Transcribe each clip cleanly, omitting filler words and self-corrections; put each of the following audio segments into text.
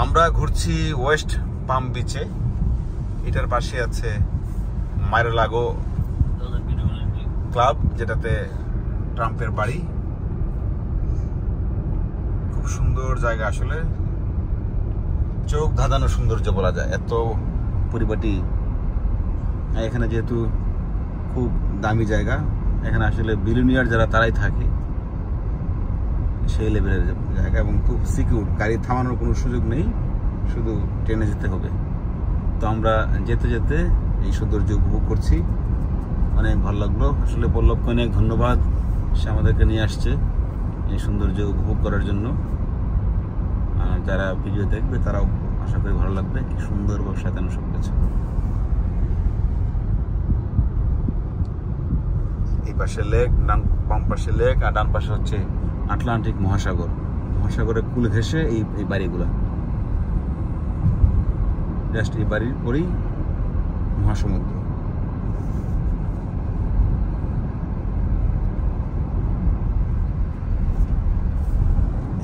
আমরা ঘুরছি ওয়েস্ট পাম বিচে। এটার পাশে আছে মার-এ-লাগো ক্লাব, যেটাতে ট্রাম্পের বাড়ি। খুব সুন্দর জায়গা, আসলে চোখ ধাঁধানো সৌন্দর্য বলা যায়, এত পরিপাটি। এখানে যেহেতু খুব দামি জায়গা, এখানে আসলে বিলিয়নিয়ার যারা তারাই থাকে, সেই লেভেলের জায়গা, এবং খুব সিকিউর। গাড়ি থামানোর কোনো সুযোগ নেই, শুধু ট্রেনে যেতে হবে। তো আমরা যেতে যেতে এই সৌন্দর্য উপভোগ করছি, অনেক ভালো লাগলো। আসলে পল্লবকে অনেক ধন্যবাদ, সে আমাদেরকে নিয়ে আসছে এই সৌন্দর্য উপভোগ করার জন্য। আর যারা ভিডিও দেখবে তারাও আশা করি ভালো লাগবে, কি সুন্দরভাবে সাজানো সব কিছু। এই পাশে লেক, বাম পাশে লেক, আর ডান পাশে হচ্ছে আটলান্টিক মহাসাগর। মহাসাগরের কুল ঘেঁষে এই বাড়িগুলা, জাস্ট এই বাড়ির পরেই মহাসমুদ্র।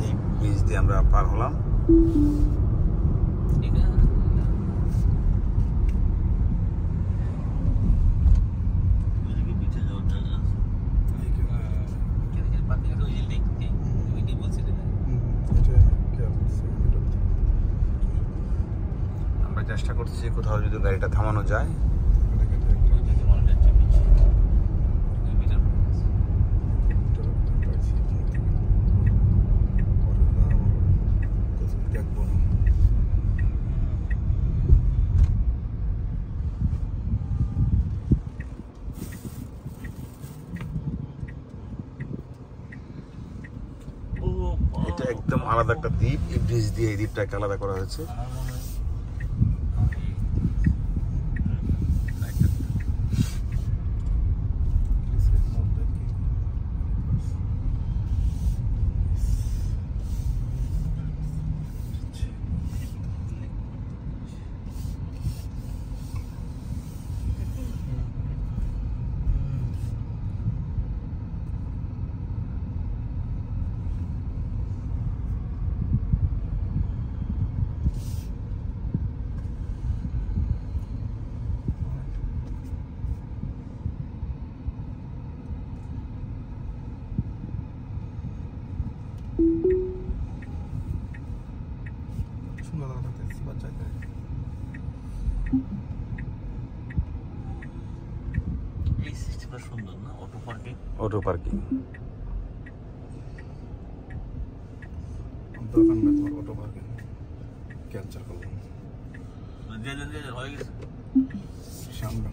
এই ব্রিজ দিয়ে আমরা পার হলাম। আমরা চেষ্টা করছি কোথাও যদি গাড়িটা থামানো যায়। এটা একদম আলাদা একটা দ্বীপ, এই ব্রিজ দিয়ে এই দ্বীপটাকে আলাদা করা হয়েছে। এই সিস্টেমটা সুন্দর না, অটো পার্কিং। অটো পার্কিং দোকান না, তোমার অটো পার্কিং ক্যান্সেল করলাম। হয়ে গেছে সামনে